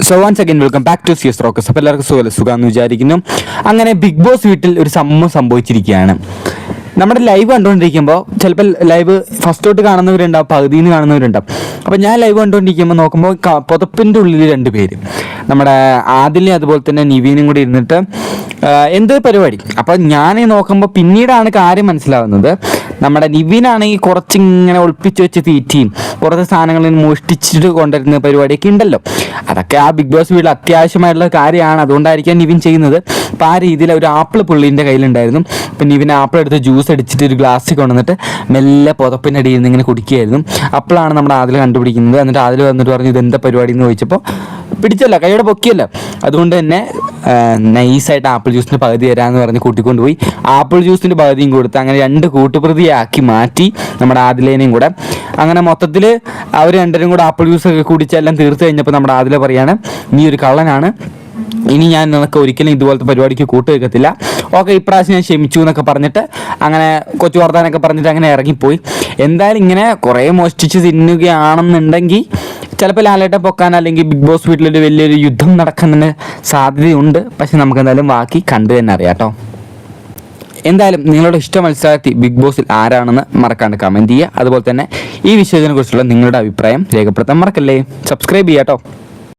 So once again welcome back to CS rocks. അപ്പോൾ എല്ലാവർക്കും സുഖമെന്ന് വിചാരിക്കുന്നു. അങ്ങനെ ബിഗ് ബോസ് വീട്ടിൽ ഒരു സംഭവിച്ചിരിക്കുകയാണ്. നമ്മുടെ ലൈവ് കണ്ടുകൊണ്ടിരിക്കുമ്പോൾ ചിലപ്പോൾ ലൈവ് ഫസ്റ്റ് തൊട്ട് കാണുന്നവരുണ്ടാവും, പകുതിയിൽ നിന്ന് കാണുന്നവരുണ്ടാവും. അപ്പോൾ ഞാൻ ലൈവ് കണ്ടുകൊണ്ടിരിക്കുമ്പോൾ നോക്കുമ്പോൾ പുതപ്പിൻ്റെ ഉള്ളിൽ 2 പേര്, നമ്മുടെ ആദിലും അതുപോലെ തന്നെ നിവീനും കൂടി ഇരുന്നിട്ട് എന്ത് പരിപാടി. അപ്പോൾ ഞാൻ നോക്കുമ്പോൾ പിന്നീടാണ് കാര്യം മനസ്സിലാവുന്നത്. നമ്മുടെ നിവീനാണെങ്കിൽ കുറച്ചിങ്ങനെ ഒളിപ്പിച്ച് വെച്ച് തീറ്റിയും കുറച്ച് സാധനങ്ങളിൽ മോഷ്ടിച്ചിട്ട് കൊണ്ടുവരുന്ന പരിപാടിയൊക്കെ ഉണ്ടല്ലോ. അതൊക്കെ ആ ബിഗ് ബോസ് വീട്ടിൽ അത്യാവശ്യമായിട്ടുള്ള കാര്യമാണ്, അതുകൊണ്ടായിരിക്കാം നിവിൻ ചെയ്യുന്നത്. അപ്പോൾ ആ രീതിയിൽ ഒരു ആപ്പിൾ പുള്ളീൻ്റെ കയ്യിലുണ്ടായിരുന്നു. അപ്പം നിവിൻ ആപ്പിൾ എടുത്ത് ജ്യൂസ് അടിച്ചിട്ട് ഒരു ഗ്ലാസ്സിൽ കൊണ്ടുവന്നിട്ട് മെല്ലെ പുതപ്പിനടിയിൽ നിന്ന് ഇങ്ങനെ കുടിക്കുകയായിരുന്നു. അപ്പോഴാണ് നമ്മുടെ ആദിൽ കണ്ടുപിടിക്കുന്നത്. എന്നിട്ട് ആദിൽ വന്നിട്ട് പറഞ്ഞു ഇതെന്താ പരിപാടി എന്ന് ചോദിച്ചപ്പോൾ പിടിച്ചല്ല, കൈയോടെ പൊക്കിയല്ല. അതുകൊണ്ട് തന്നെ നൈസായിട്ട് ആപ്പിൾ ജ്യൂസിൻ്റെ പകുതി തരാമെന്ന് പറഞ്ഞ് കൂട്ടിക്കൊണ്ടുപോയി ആപ്പിൾ ജ്യൂസിൻ്റെ പകുതിയും കൊടുത്ത് അങ്ങനെ 2 കൂട്ടുപ്രതിയാക്കി മാറ്റി നമ്മുടെ ആദിലേനെയും കൂടെ. അങ്ങനെ മൊത്തത്തിൽ അവർ 2 കൂടെ ആപ്പിൾ ജ്യൂസൊക്കെ കുടിച്ചെല്ലാം തീർത്ത് കഴിഞ്ഞപ്പോൾ നമ്മുടെ ആദില പറയാണ്, നീ ഒരു കള്ളനാണ്, ഇനി ഞാൻ നിനക്ക് ഒരിക്കലും ഇതുപോലത്തെ പരിപാടിക്ക് കൂട്ടുവെക്കത്തില്ല, ഓക്കെ ഇപ്രാവശ്യം ഞാൻ ക്ഷമിച്ചു എന്നൊക്കെ പറഞ്ഞിട്ട് അങ്ങനെ കൊച്ചു വർത്താനൊക്കെ പറഞ്ഞിട്ട് അങ്ങനെ ഇറങ്ങിപ്പോയി. എന്തായാലും ഇങ്ങനെ കുറേ മോഷ്ടിച്ച് തിന്നുകയാണെന്നുണ്ടെങ്കിൽ ചിലപ്പോൾ ലാലേട്ടൻ പൊക്കാൻ അല്ലെങ്കിൽ ബിഗ് ബോസ് വീട്ടിലൊരു വലിയൊരു യുദ്ധം നടക്കാൻ തന്നെ സാധ്യതയുണ്ട്. പക്ഷെ നമുക്ക് എന്തായാലും ബാക്കി കണ്ടു തന്നെ അറിയാം കേട്ടോ. എന്തായാലും നിങ്ങളുടെ ഇഷ്ട മത്സരാർത്ഥി ബിഗ് ബോസിൽ ആരാണെന്ന് മറക്കാണ്ട് കമൻറ്റ് ചെയ്യുക. അതുപോലെ തന്നെ ഈ വിഷയത്തിനെ കുറിച്ചുള്ള നിങ്ങളുടെ അഭിപ്രായം രേഖപ്പെടുത്താൻ മറക്കല്ലേ. സബ്സ്ക്രൈബ് ചെയ്യാം കേട്ടോ.